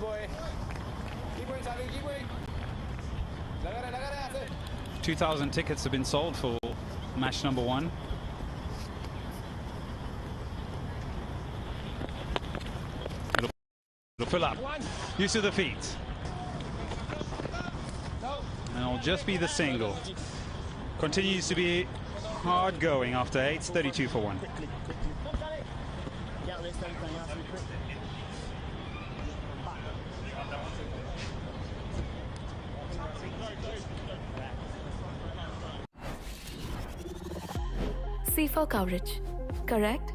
boy. Keep going, Savi, keep going. 2,000 tickets have been sold for match number 1. It'll fill up. Use of the feet. And it'll just be the single. Continues to be hard going after 8, 32 for 1. C for coverage, correct?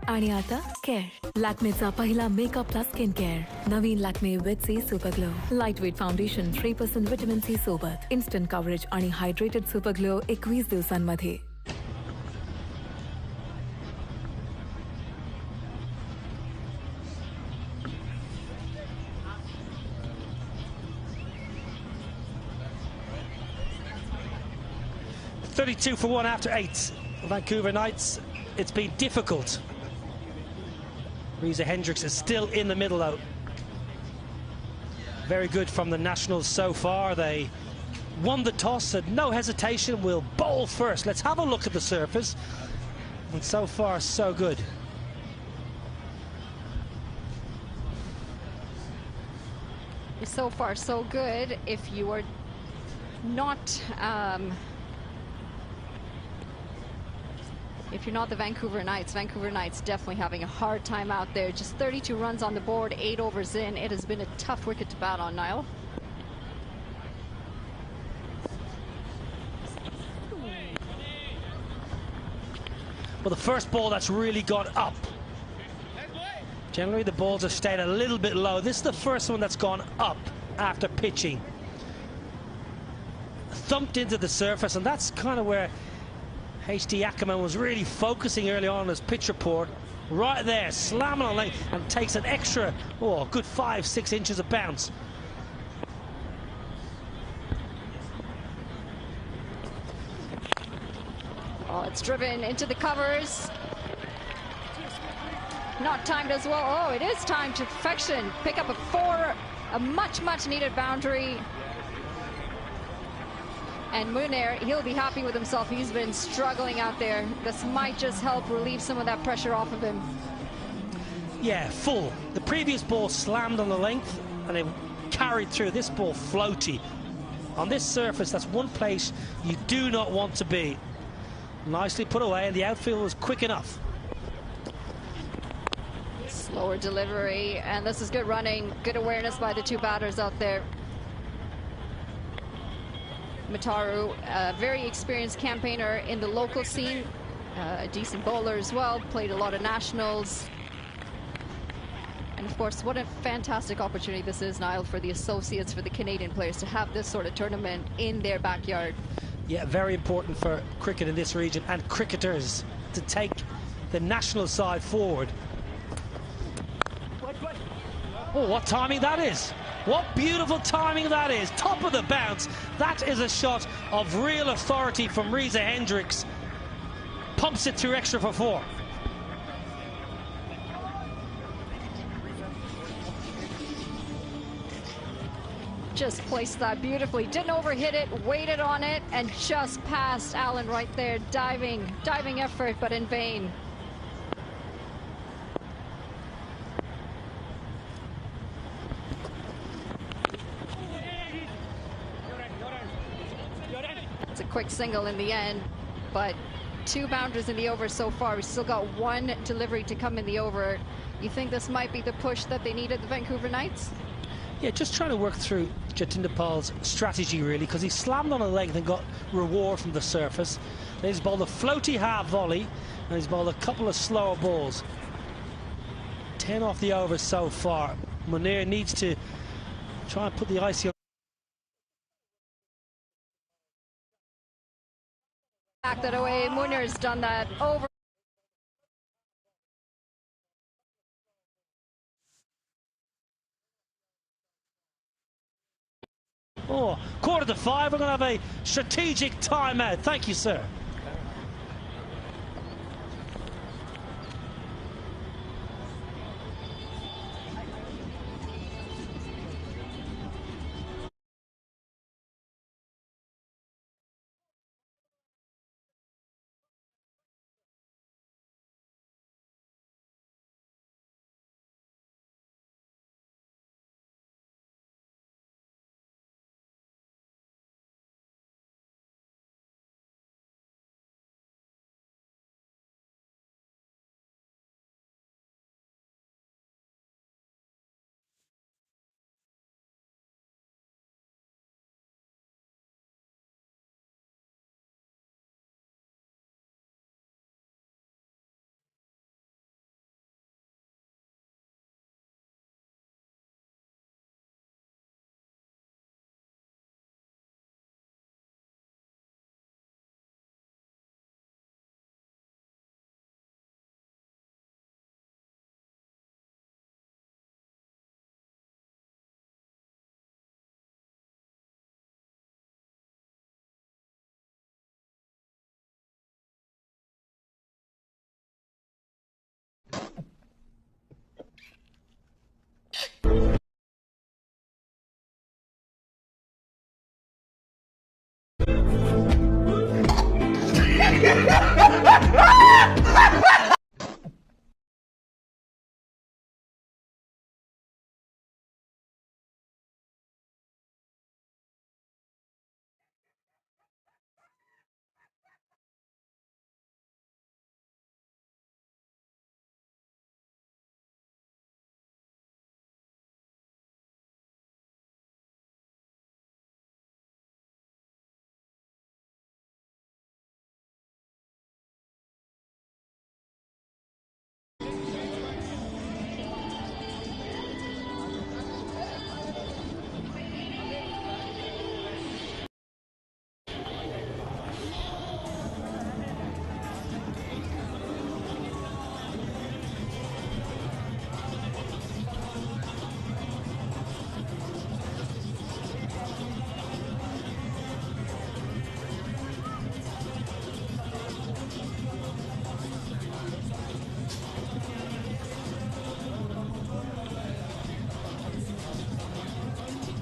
आणि आता care. लॅक्मेचा पहिला makeup plus skin care. नवीन Lakme with C super glow. Lightweight foundation 3% vitamin C सोबत. Instant coverage आणि hydrated super glow 21 दिवसांमध्ये. $32 for 1 after 8. Vancouver Knights, it's been difficult. Reza Hendricks is still in the middle though. Very good from the Nationals so far. They won the toss, said no hesitation, we'll bowl first. Let's have a look at the surface. And so far, so good. So far, so good. If you are not if you're not the Vancouver Knights definitely having a hard time out there. Just 32 runs on the board, 8 overs in. It has been a tough wicket to bat on, Niall. Well, the first ball that's really gone up. Generally, the balls have stayed a little bit low. This is the first one that's gone up after pitching. Thumped into the surface, and that's kind of where H.D. Ackerman was really focusing early on in his pitch report. Right there, slamming on length, and takes an extra, oh, good 5-6 inches of bounce. Oh, it's driven into the covers. Not timed as well. Oh, it is timed to perfection. Pick up a 4, a much needed boundary. And Munir, he'll be happy with himself. He's been struggling out there. This might just help relieve some of that pressure off of him. Yeah, full. The previous ball slammed on the length and it carried through. This ball floaty. On this surface, that's one place you do not want to be. Nicely put away, and the outfield was quick enough. Slower delivery, and this is good running. Good awareness by the two batters out there. Mataru, a very experienced campaigner in the local scene, a decent bowler as well, played a lot of nationals. And of course, what a fantastic opportunity this is, Niall, for the associates, for the Canadian players to have this sort of tournament in their backyard. Yeah, very important for cricket in this region and cricketers to take the national side forward. Oh, what timing that is. What beautiful timing that is. Top of the bounce. That is a shot of real authority from Reza Hendricks. Pumps it through extra for 4. Just placed that beautifully. Didn't overhit it, waited on it, and just passed Allen right there. Diving effort, but in vain. It's a quick single in the end, but 2 boundaries in the over so far. We still got 1 delivery to come in the over. You think this might be the push that they needed, the Vancouver Knights? Yeah, just trying to work through Jatinder Pal's strategy, really, because he slammed on a length and got reward from the surface. Then he's bowled a floaty half volley, and he's bowled a couple of slower balls. 10 off the over so far. Munir needs to try and put the icing on. Back that away. Munir's done that over. Oh, 4:45, we're going to have a strategic timeout. Thank you, sir.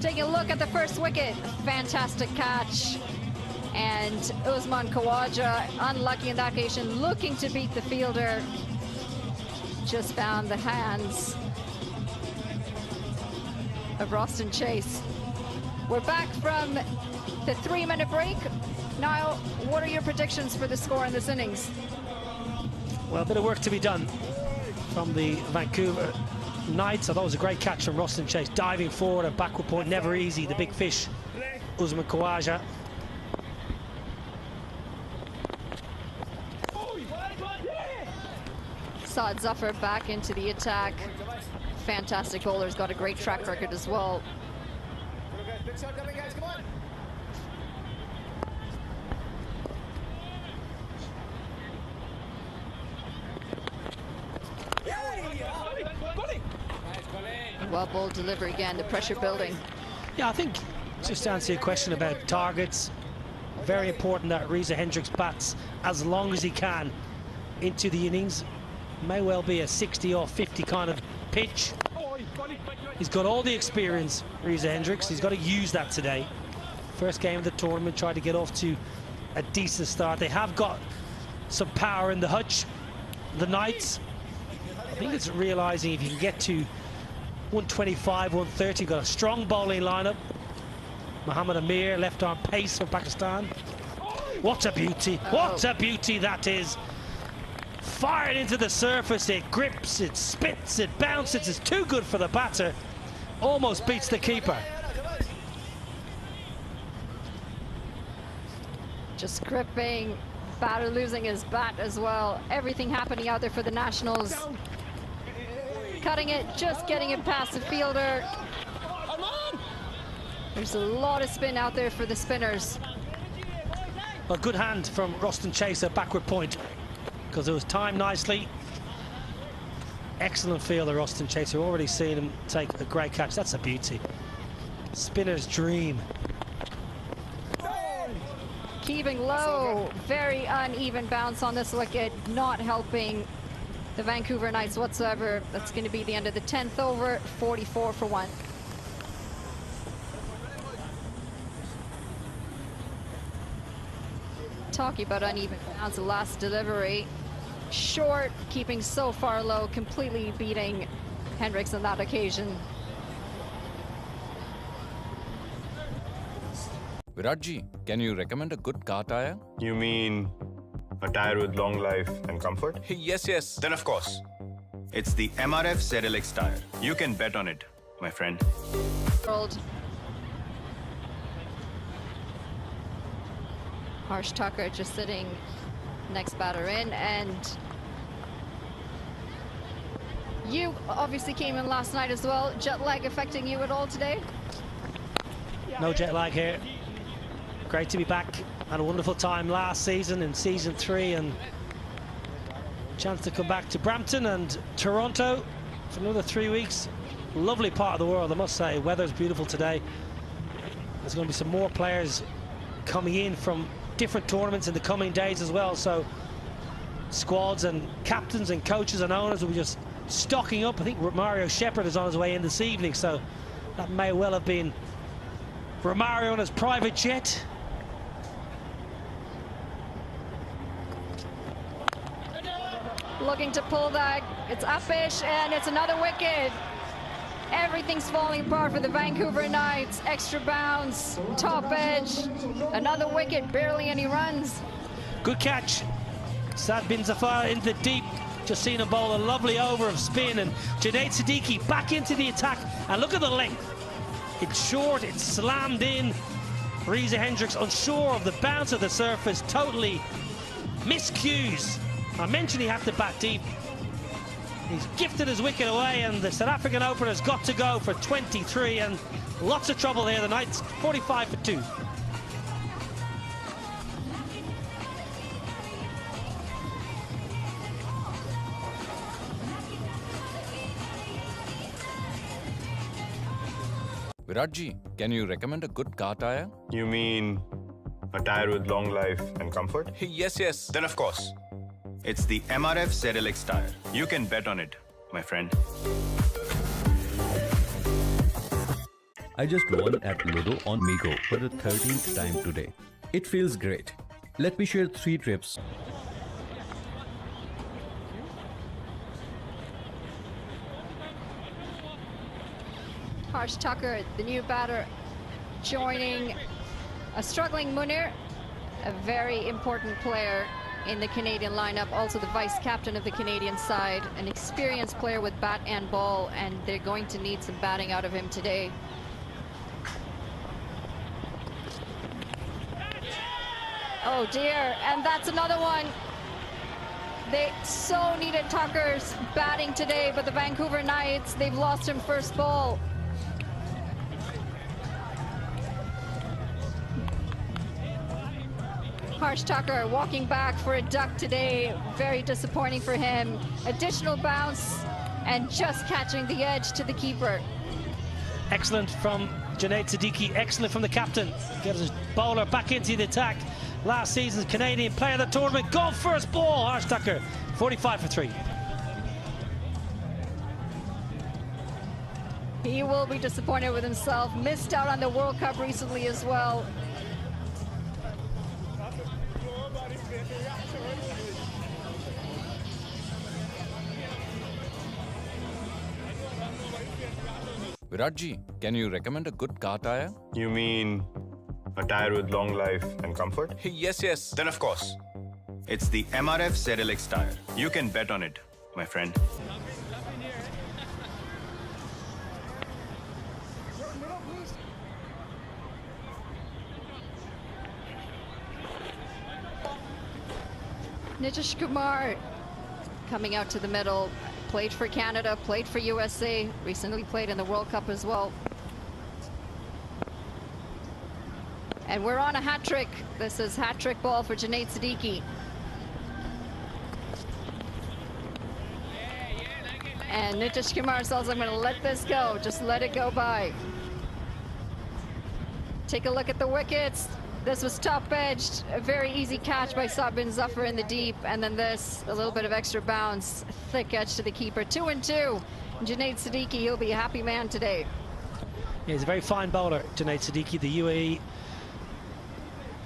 Taking a look at the first wicket. Fantastic catch. And Usman Khawaja, unlucky in that occasion, looking to beat the fielder. Just found the hands of Roston Chase. We're back from the 3-minute break. Niall, what are your predictions for the score in this innings? Well, a bit of work to be done from the Vancouver Knights. I thought it was a great catch from Roston Chase, diving forward at backward point, never easy. The big fish, Usman Khawaja. Saad Zafar back into the attack. Fantastic bowler's got a great track record as well. Big shot coming, guys, come on. Well bowled delivery again, the pressure building. Yeah, I think just to answer your question about targets, very important that Reza Hendricks bats as long as he can into the innings. May well be a 60 or 50 kind of pitch. He's got all the experience, Reza Hendricks. He's got to use that today. First game of the tournament, tried to get off to a decent start. They have got some power in the hutch, the Knights. I think it's realizing if you can get to 125, 130, got a strong bowling lineup. Mohammad Amir, left arm pace for Pakistan. What a beauty, what a beauty that is. Fired into the surface, it grips, it spits, it bounces, it's too good for the batter. Almost beats the keeper. Just gripping, batter losing his bat as well. Everything happening out there for the Nationals. Cutting it, just getting it past the fielder. There's a lot of spin out there for the spinners. A good hand from Roston Chase at backward point, because it was timed nicely. Excellent fielder, Roston Chase. We've already seen him take a great catch. That's a beauty. Spinner's dream. Keeping low, very uneven bounce on this wicket, not helping the Vancouver Knights whatsoever. That's going to be the end of the 10th over, 44 for 1. Talking about uneven bounce, the last delivery. Short, keeping so far low, completely beating Hendricks on that occasion. Viratji, can you recommend a good car tire? You mean a tire with long life and comfort? Yes, yes. Then of course, it's the MRF ZLX tire. You can bet on it, my friend. World. Harsh Tucker just sitting next batter in, and you obviously came in last night as well. Jet lag affecting you at all today? No jet lag here. Great to be back. Had a wonderful time last season in season 3, and chance to come back to Brampton and Toronto for another 3 weeks. Lovely part of the world, I must say. Weather's beautiful today. There's going to be some more players coming in from different tournaments in the coming days as well, so squads and captains and coaches and owners will be just stocking up. I think Romario Shepherd is on his way in this evening, so that may well have been Romario on his private jet. Looking to pull that, it's uppish, and it's another wicket. Everything's falling apart for the Vancouver Knights. Extra bounce, top edge, another wicket, barely any runs. Good catch. Saad bin Zafar into the deep. Just seen him bowl a lovely over of spin, and Junaid Siddiqui back into the attack. And look at the length. It's short, it's slammed in. Reza Hendricks unsure of the bounce of the surface, totally miscues. I mentioned he had to bat deep. He's gifted his wicket away, and the South African opener's got to go for 23, and lots of trouble here. The Knights 45 for 2. Viratji, can you recommend a good car tire? You mean a tire with long life and comfort? Yes, yes. Then of course, it's the MRF ZLX tire. You can bet on it, my friend. I just won at Ludo on Migo for the 13th time today. It feels great. Let me share 3 tips. Harsh Tucker, the new batter, joining a struggling Munir, a very important player in the Canadian lineup, also the vice captain of the Canadian side, an experienced player with bat and ball, and they're going to need some batting out of him today. Oh dear, and that's another one. They so needed Tucker's batting today, but the Vancouver Knights, they've lost him first ball. Harsh Tucker walking back for a duck today. Very disappointing for him. Additional bounce and just catching the edge to the keeper. Excellent from Junaid Siddiqui. Excellent from the captain. Gives his bowler back into the attack. Last season's Canadian player of the tournament. Go first ball, Harsh Tucker. 45 for 3. He will be disappointed with himself. Missed out on the World Cup recently as well. Viratji, can you recommend a good car tire? You mean a tire with long life and comfort? Yes, yes. Then of course, it's the MRF ZLX tire. You can bet on it, my friend. Nitish Kumar coming out to the middle. Played for Canada, played for USA, recently played in the World Cup as well. And we're on a hat trick. This is hat trick ball for Junaid Siddiqui. And Nitish Kumar says, I'm going to let this go. Just let it go by. Take a look at the wickets. This was top-edged, a very easy catch by Saad bin Zafar in the deep, and then this, a little bit of extra bounce, thick edge to the keeper. 2 and 2. Junaid Siddiqui, he'll be a happy man today. Yeah, he's a very fine bowler, Junaid Siddiqui, the UAE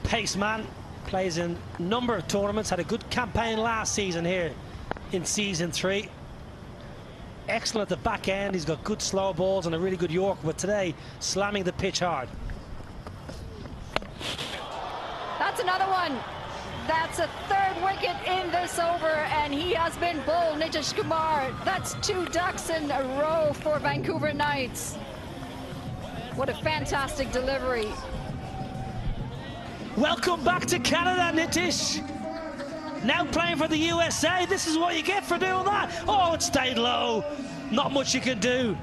pace man. Plays in a number of tournaments, had a good campaign last season here in season 3. Excellent at the back end, he's got good slow balls and a really good Yorker, but today slamming the pitch hard. That's another one. That's a 3rd wicket in this over, and he has been bowled, Nitish Kumar. That's 2 ducks in a row for Vancouver Knights. What a fantastic delivery. Welcome back to Canada, Nitish. Now playing for the USA. This is what you get for doing that. Oh, it stayed low. Not much you can do.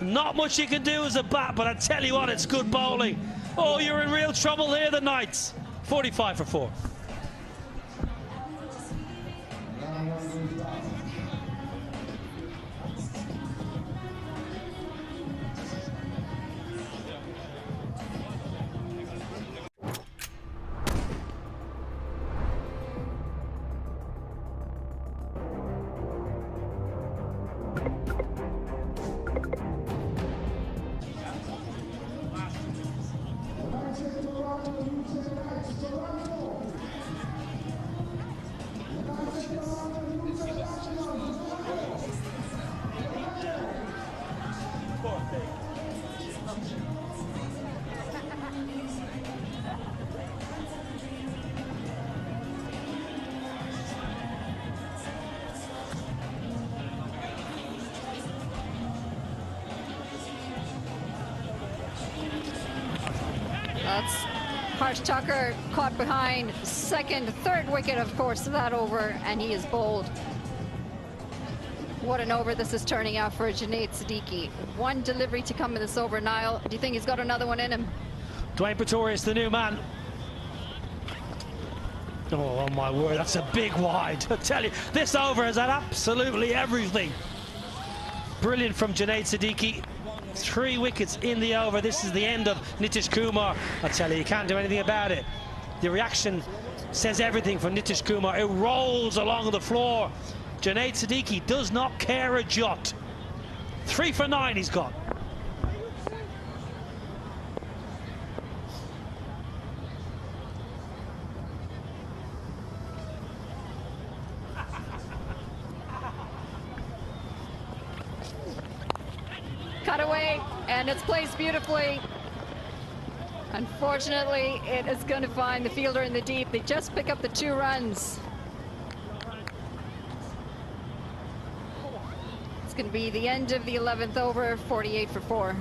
Not much you can do as a bat, but I tell you what, it's good bowling. Oh, you're in real trouble here, the Knights. 45 for 4. That's Harsh Tucker caught behind. 2nd, 3rd wicket, of course, of that over, and he is bowled. What an over this is turning out for Junaid Siddiqui. 1 delivery to come in this over. Niall, do you think he's got another one in him? Dwayne Pretorius, the new man. Oh my word, that's a big wide. I tell you, this over has had absolutely everything. Brilliant from Junaid Siddiqui. 3 wickets in the over. This is the end of Nitish Kumar. I tell you, you can't do anything about it. The reaction says everything from Nitish Kumar. It rolls along the floor. Junaid Siddiqui does not care a jot. 3 for 9 he's got. and it's placed beautifully. Unfortunately, it is going to find the fielder in the deep. They just pick up the 2 runs. It's going to be the end of the 11th over, 48 for 4.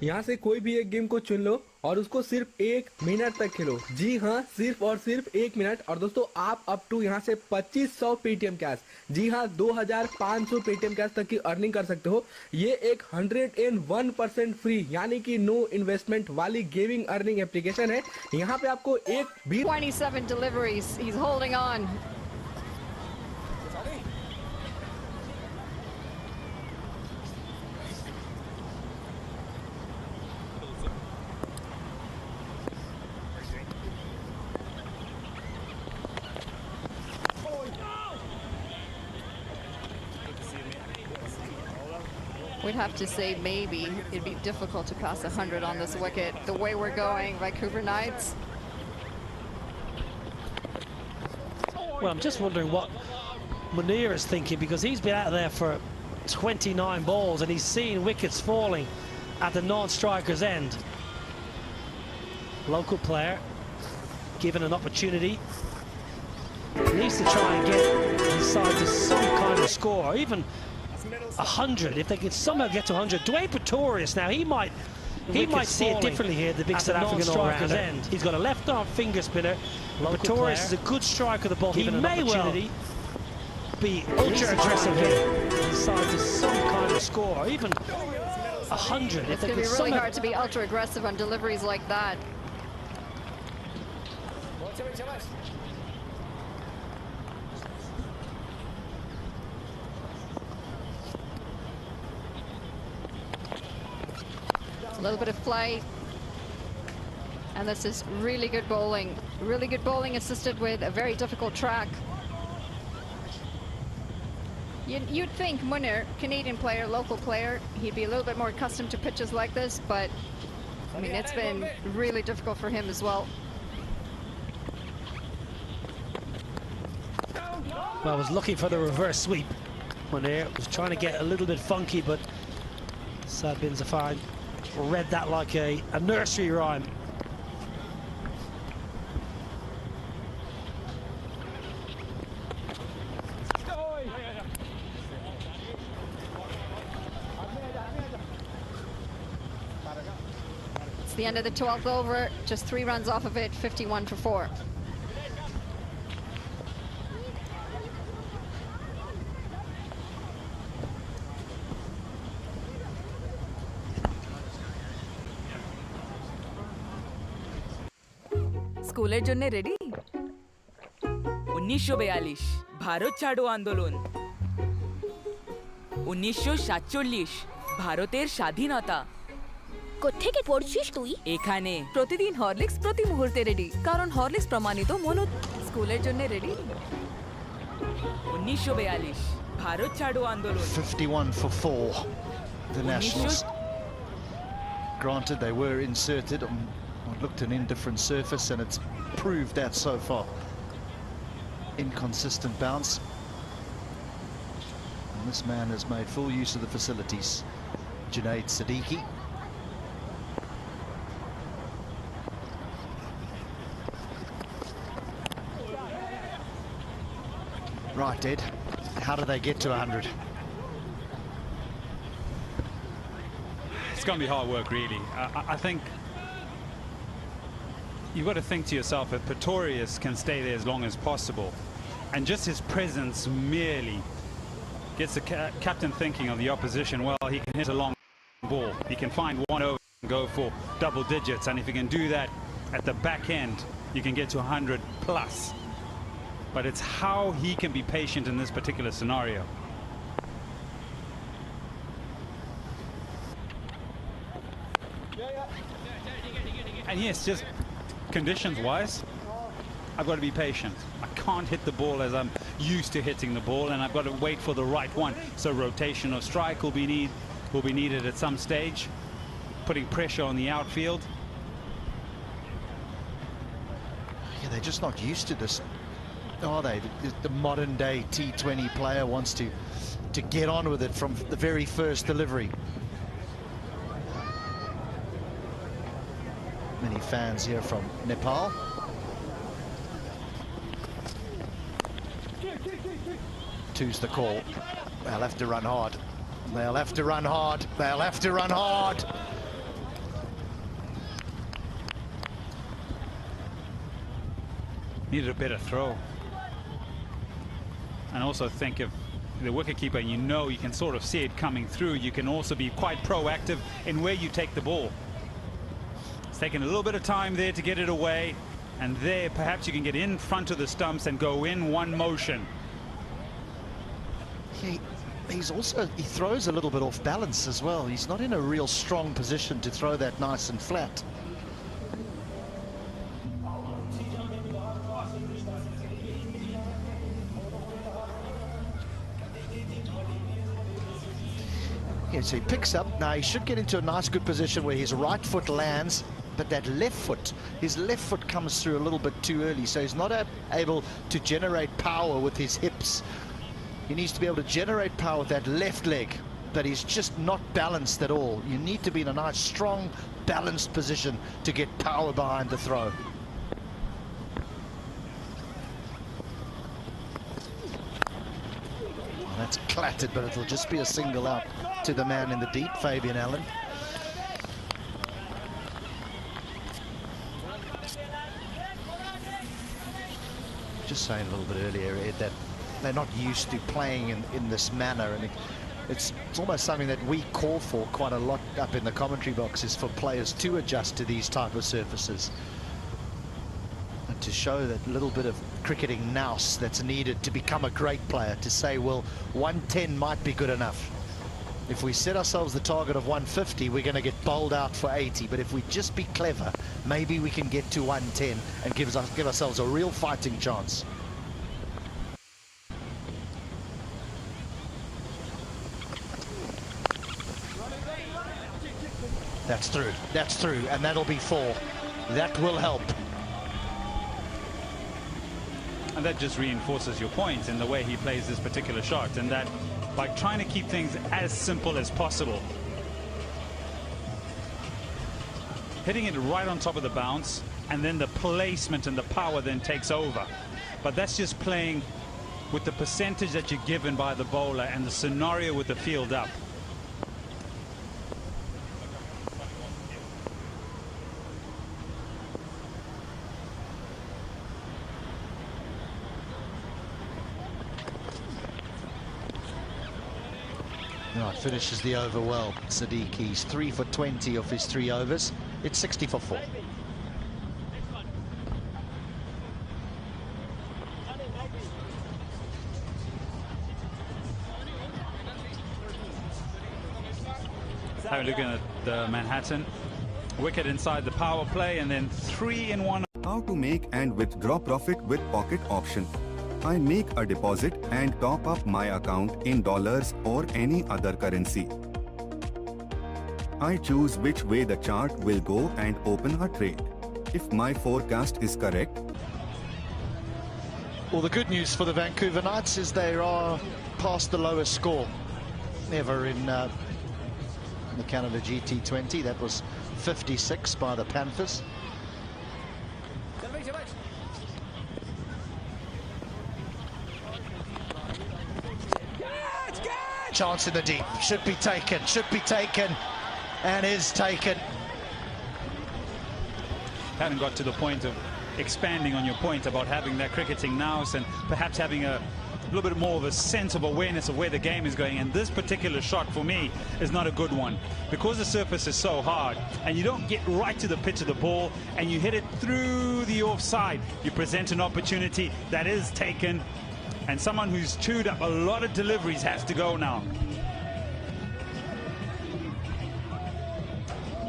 यहाँ से कोई भी एक game को चुन लो और उसको सिर्फ 1 मिनट तक खेलो। जी हाँ, सिर्फ और सिर्फ 1 मिनट। और दोस्तों आप अप टू यहाँ से 2500 पेटीएम कैश, जी हाँ 2500 पेटीएम कैश तक की अर्निंग कर सकते हो। ये एक 101% फ्री यानी कि नो इन्वेस्टमेंट वाली गेमिंग अर्निंग एप्लीकेशन है। यहाँ पे आपको एक भी 27 deliveries, he's holding on. We'd have to say maybe it'd be difficult to pass 100 on this wicket. The way we're going, Vancouver Knights. Well, I'm just wondering what Munir is thinking, because he's been out there for 29 balls and he's seen wickets falling at the non-striker's end. Local player given an opportunity, needs to try and get his side to some kind of score, or even 100. If they can somehow get to 100, Dwayne Pretorius now, he might see it differently here. The big South African striker's end. He's got a left-arm finger spinner. Pretorius is a good striker of the ball. He may well be ultra aggressive here. His side to some kind of score, or even 100. It's going to be really hard to be ultra aggressive on deliveries like that. A little bit of flight, and this is really good bowling assisted with a very difficult track. You'd think Munir, Canadian player, local player, he'd be a little bit more accustomed to pitches like this, but I mean, it's been really difficult for him as well. Well, I was looking for the reverse sweep. Munir was trying to get a little bit funky, but Sad Bin Zafar read that like a nursery rhyme. It's the end of the 12th over, just 3 runs off of it, 51 for 4. স্কুলের জন্য ready? 1942 Bharat ছাড়ো আন্দোলন, 1947 ভারতের স্বাধীনতা। কোত্থেকে পড়ছিস তুই? এখানে। প্রতিদিন হরলিক্স প্রতি মুহূর্তে রেডি, কারণ হরলিক্স প্রমাণিত স্কুলের জন্য রেডি। 1942 ভারত ছাড়ো আন্দোলন। 51 for 4. The Nationals. Granted, they were inserted on what looked an indifferent surface, and it's proved that so far. Inconsistent bounce. And this man has made full use of the facilities. Junaid Siddiqui. Right, Ed. How do they get to 100? It's going to be hard work, really. I think you've got to think to yourself that Pretorius can stay there as long as possible, and just his presence merely gets the captain thinking of the opposition. Well, he can hit a long ball, he can find one over and go for double digits, and if you can do that at the back end, you can get to 100 plus. But it's how he can be patient in this particular scenario. And yes, just conditions-wise, I've got to be patient. I can't hit the ball as I'm used to hitting the ball, and I've got to wait for the right one. So rotation or strike will be needed at some stage, putting pressure on the outfield. Yeah, they're just not used to this, are they? The modern day T20 player wants to get on with it from the very first delivery. Many fans here from Nepal. Two's the call. They'll have to run hard. They'll have to run hard. They'll have to run hard. Needed a better throw. And also think of the wicketkeeper, you know you can sort of see it coming through. You can also be quite proactive in where you take the ball. It's taken a little bit of time there to get it away. And there, perhaps you can get in front of the stumps and go in one motion. He throws a little bit off balance as well. He's not in a real strong position to throw that nice and flat. Yeah, so he picks up. Now he should get into a nice good position where his right foot lands, but that left foot, his left foot comes through a little bit too early, so he's not able to generate power with his hips. He needs to be able to generate power with that left leg, but he's just not balanced at all. You need to be in a nice, strong, balanced position to get power behind the throw. Well, that's clattered, but it'll just be a single out to the man in the deep, Fabian Allen. Just saying a little bit earlier, Ed, that they're not used to playing in this manner, and it's almost something that we call for quite a lot up in the commentary box, is for players to adjust to these type of surfaces and to show that little bit of cricketing nous that's needed to become a great player, to say, well, 110 might be good enough. If we set ourselves the target of 150, we're going to get bowled out for 80, but if we just be clever, maybe we can get to 110 and give ourselves a real fighting chance. That's through, and that'll be 4. That will help. And that just reinforces your point in the way he plays this particular shot, and that like trying to keep things as simple as possible. Hitting it right on top of the bounce, and then the placement and the power then takes over. But that's just playing with the percentage that you're given by the bowler and the scenario with the field up. Right, finishes the over well. Sadiq, he's 3 for 20 of his 3 overs. It's 60 for 4. Have a look at the Manhattan. Wicket inside the power play, and then 3 in 1. How to make and withdraw profit with pocket option. I make a deposit and top up my account in dollars or any other currency. I choose which way the chart will go and open a trade. If my forecast is correct. Well, the good news for the Vancouver Knights is they are past the lowest score ever in the Canada Gt20. That was 56 by the Panthers. Chance in the deep, should be taken, and is taken. Haven't got to the point of expanding on your point about having that cricketing nous and perhaps having a little bit more of a sense of awareness of where the game is going. And this particular shot for me is not a good one, because the surface is so hard and you don't get right to the pitch of the ball and you hit it through the offside. You present an opportunity that is taken, and someone who's chewed up a lot of deliveries has to go now.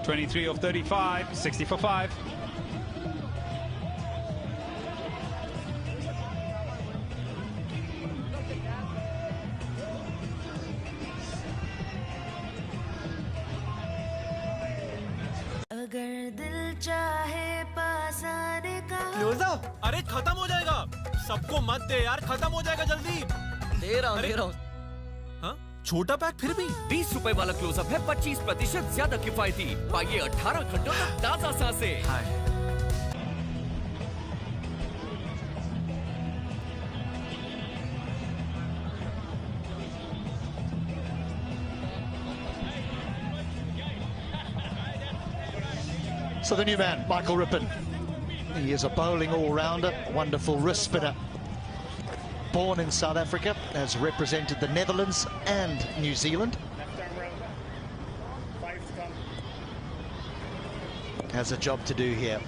23 of 35, 60 for 5. अगर दिल चाहे पास आने का close up. अरे खत्म हो जाएगा, सबको मत दे यार, खत्म हो जाएगा जल्दी। दे रहा हूँ। हाँ? छोटा पैक फिर भी 20 रुपए वाला क्लोजअप है 25% ज्यादा किफायती। पाइए 18 घंटों तक ताजा सांसें। So the new man, Michael Rippon. He is a bowling all-rounder, wonderful wrist spinner. Born in South Africa, has represented the Netherlands and New Zealand. Has a job to do here.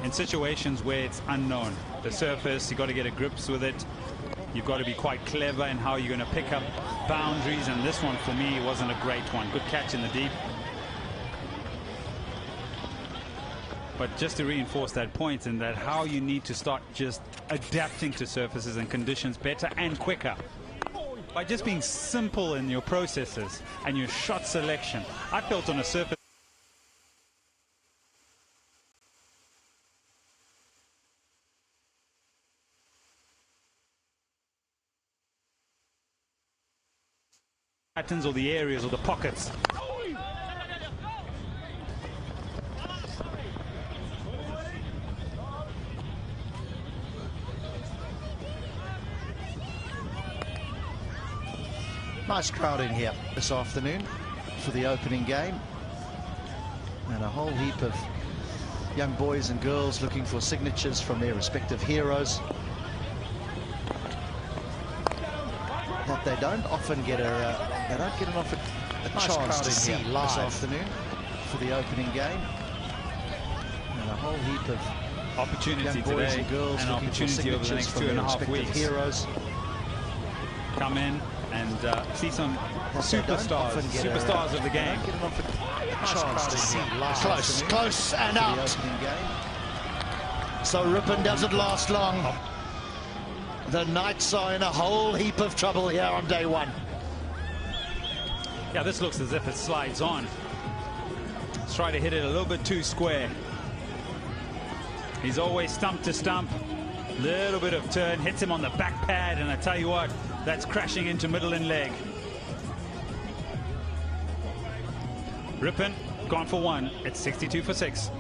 In situations where it's unknown, the surface, you've got to get a grips with it. You've got to be quite clever in how you're going to pick up boundaries, and this one for me wasn't a great one. Good catch in the deep. But just to reinforce that point, in that how you need to start just adapting to surfaces and conditions better and quicker by just being simple in your processes and your shot selection. I felt on a surface patterns or the areas or the pockets. Nice crowd in here this afternoon for the opening game, and a whole heap of young boys and girls looking for signatures from their respective heroes that they don't often get a chance to see live this afternoon for the opening game, and a whole heap of opportunity young boys today and girls and looking for opportunity over the signatures next from their 2.5 respective weeks. heroes. Come in and see some superstars of the game. Chance to see live. Close and out. So Rippon doesn't last long. The Knights are in a whole heap of trouble here on day one. Yeah, this looks as if it slides on. Let's try to hit it a little bit too square. He's always stump to stump. Little bit of turn, hits him on the back pad, and I tell you what, that's crashing into middle and leg. Rippon gone for one. It's 62 for 6.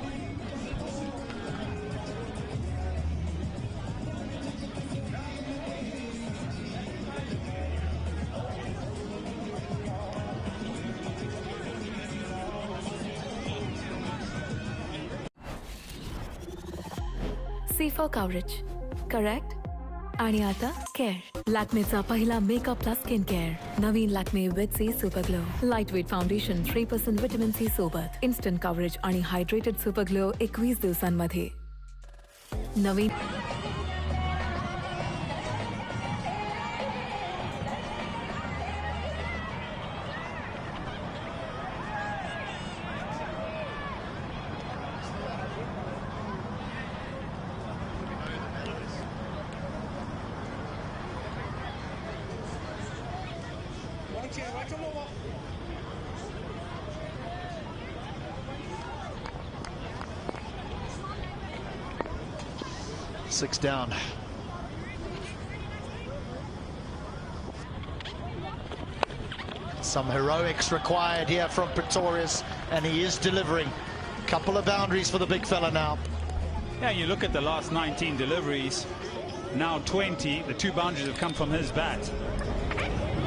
C for coverage, correct? आणि आता care, लॅक्मेचा पहिला makeup plus skin care. नवीन Lakme with C super glow, lightweight foundation 3% vitamin C सोबत, instant coverage आणि hydrated super glow 21 दिवसांमध्ये. नवीन Six down. Some heroics required here from Pretorius, and he is delivering. Couple of boundaries for the big fella now. Yeah, you look at the last 19 deliveries, now 20, the 2 boundaries have come from his bat.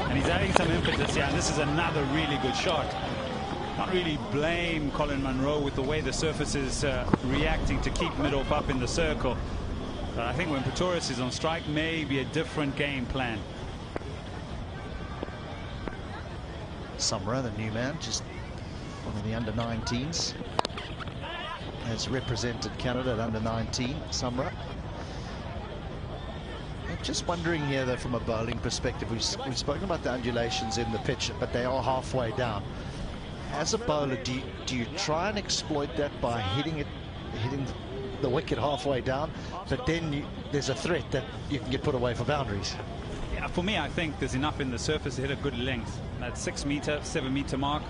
And he's adding some impetus here, and this is another really good shot. Can't really blame Colin Munro with the way the surface is reacting to keep Middle up in the circle. But I think when Pretorius is on strike, maybe a different game plan. Sumra, the new man, just one of the under-19s, has represented Canada at under-19. Sumra. I'm just wondering here, though, from a bowling perspective, we've spoken about the undulations in the pitch, but they are halfway down. As a bowler, do you try and exploit that by hitting the wicket halfway down, but then there's a threat that you can get put away for boundaries. Yeah, for me, I think there's enough in the surface to hit a good length. That 6 meter, 7 meter mark.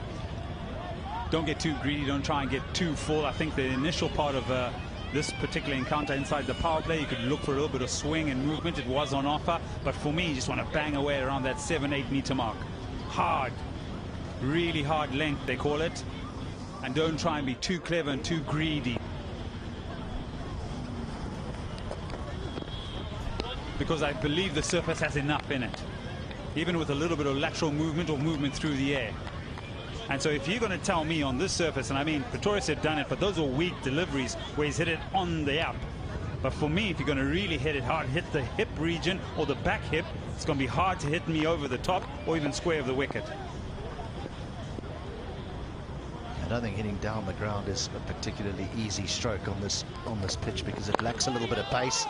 Don't get too greedy, don't try and get too full. I think the initial part of this particular encounter inside the power play, you could look for a little bit of swing and movement. It was on offer, but for me, you just want to bang away around that 7-8 meter mark. Hard, really hard length, they call it. And don't try and be too clever and too greedy. Because I believe the surface has enough in it, even with a little bit of lateral movement or movement through the air. And so if you're going to tell me on this surface, and I mean, Pretorius had done it, but those are weak deliveries where he's hit it on the up. But for me, if you're going to really hit it hard, hit the hip region or the back hip, it's going to be hard to hit me over the top or even square of the wicket. I don't think hitting down the ground is a particularly easy stroke on this pitch because it lacks a little bit of pace.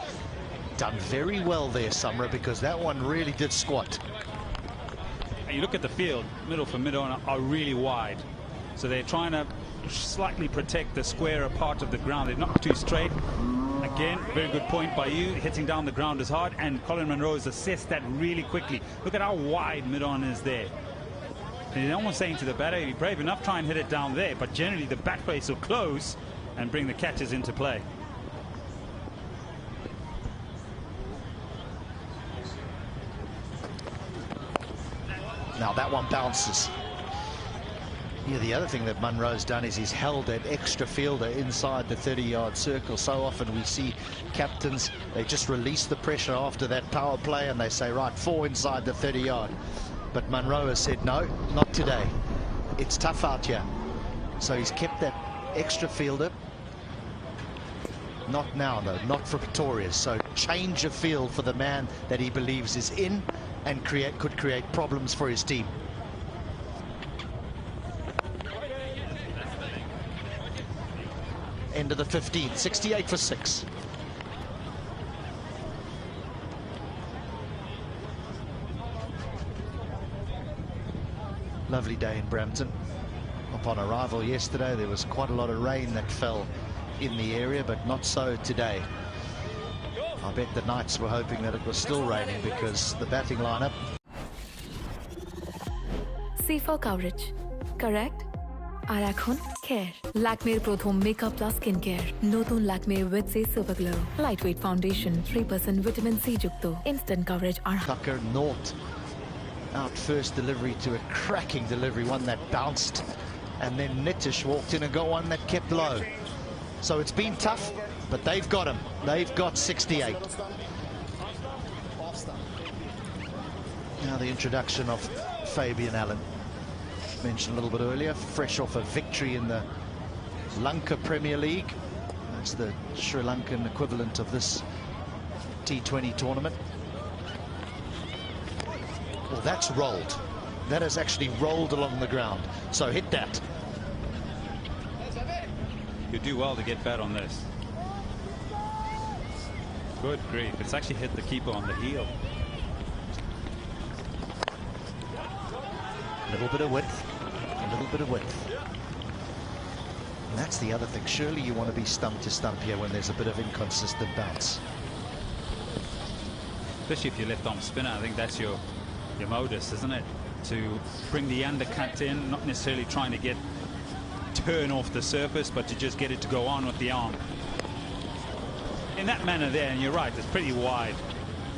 Done very well there, Samra, because that one really did squat. And you look at the field, middle for middle are really wide. So they're trying to slightly protect the squarer part of the ground. They're not too straight. Again, very good point by you. Hitting down the ground is hard, and Colin Munro has assessed that really quickly. Look at how wide mid-on is there. And he's almost saying to the batter, be brave enough, try and hit it down there. But generally, the back face will close and bring the catches into play. Now that one bounces. Yeah, the other thing that Munro's done is he's held that extra fielder inside the 30-yard circle. So often we see captains, they just release the pressure after that power play and they say, right, 4 inside the 30-yard. But Munro has said, no, not today. It's tough out here. So he's kept that extra fielder. Not now, though, not for Pretorius. So change of field for the man that he believes is in and could create problems for his team. End of the 15th, 68 for 6. Lovely day in Brampton. Upon arrival yesterday, there was quite a lot of rain that fell in the area, but not so today. I bet the Knights were hoping that it was still raining because the batting lineup. C for coverage, correct? আর এখন care. Lakme প্রথম makeup plus skin care. নতুন Lakme with C Super Glow. Lightweight foundation, 3% vitamin C যুক্ত. Instant coverage R Tucker North out first delivery to a cracking delivery, one that bounced, and then Nitish walked in and got one that kept low. So it's been tough, but they've got him. They've got 68. Now the introduction of Fabian Allen. Mentioned a little bit earlier, fresh off a victory in the Lanka Premier League. That's the Sri Lankan equivalent of this T20 tournament. Well, that's rolled. That has actually rolled along the ground. So hit that. You do well to get bat on this. Good grief. It's actually hit the keeper on the heel. A little bit of width. A little bit of width. And that's the other thing. Surely you want to be stump to stump here when there's a bit of inconsistent bounce. Especially if you're left arm spinner, I think that's your modus, isn't it? To bring the undercut in, not necessarily trying to get turn off the surface, but to just get it to go on with the arm. In that manner there, and you're right, it's pretty wide.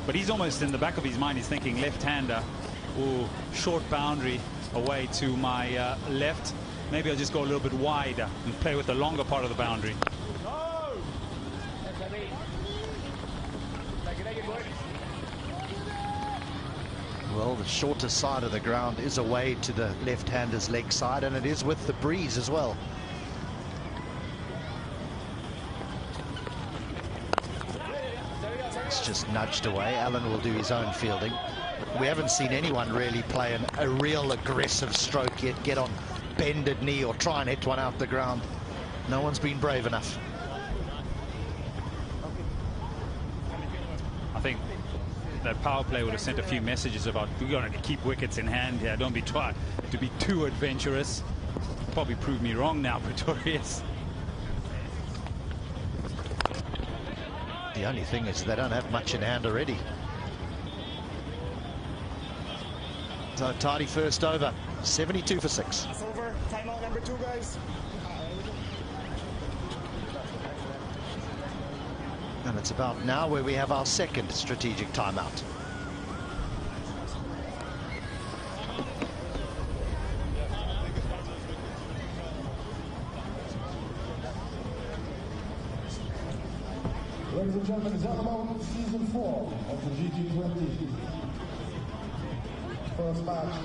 But he's almost in the back of his mind, he's thinking left-hander, oh, short boundary away to my left. Maybe I'll just go a little bit wider and play with the longer part of the boundary. Well, the shorter side of the ground is away to the left-hander's leg side, and it is with the breeze as well. It's just nudged away. Allen will do his own fielding. We haven't seen anyone really play a real aggressive stroke yet, get on bended knee or try and hit one out the ground. No one's been brave enough. I think that power play would have sent a few messages about we're going to keep wickets in hand here. Don't be trying to be too adventurous. Probably prove me wrong now, Pretorius. The only thing is they don't have much in hand already. So tidy first over, 72 for 6. That's over. Timeout number 2, guys. And it's about now where we have our second strategic timeout. Ladies and gentlemen, it's all about season 4 of the Gt20. First match,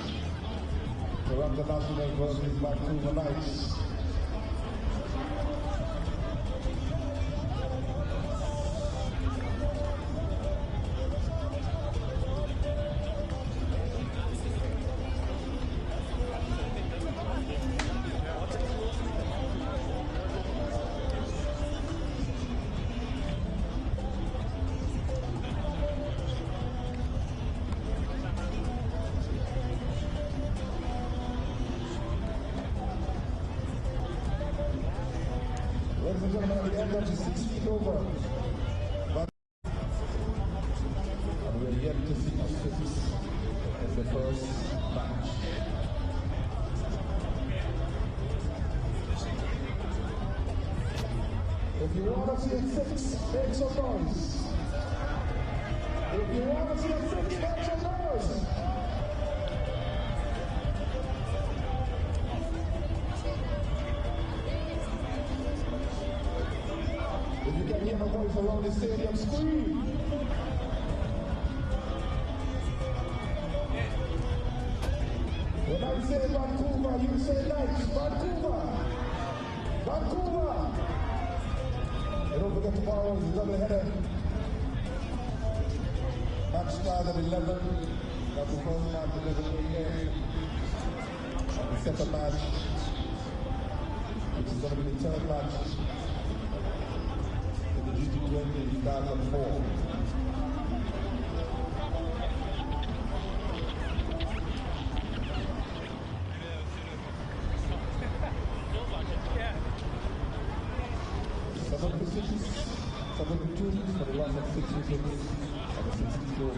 the Raptor National versus Vancouver Knights. Ladies and gentlemen, at the end of the 6 feet over. But we're yet to see a 6 in the first match. If you want to see a 6, make some noise. If you want to see a 6, make some noise. If you can hear my voice around the stadium, scream. When I say Vancouver, you say Knights. Vancouver! Vancouver! And don't forget tomorrow's doubleheader. Match starts at 11. That's the first match at 11 a.m. The second match, which is going to be the third match. Gt20 starts at 4. Seven positions, 7 2s for the last of 6 wickets and a 64.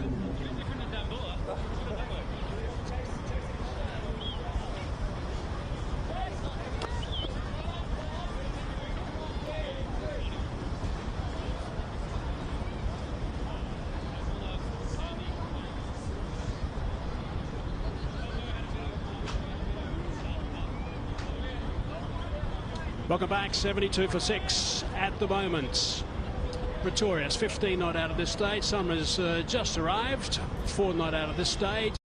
Welcome back, 72 for 6 at the moment. Pretorius, 15 not out at this stage. Summers just arrived, 4 not out at this stage.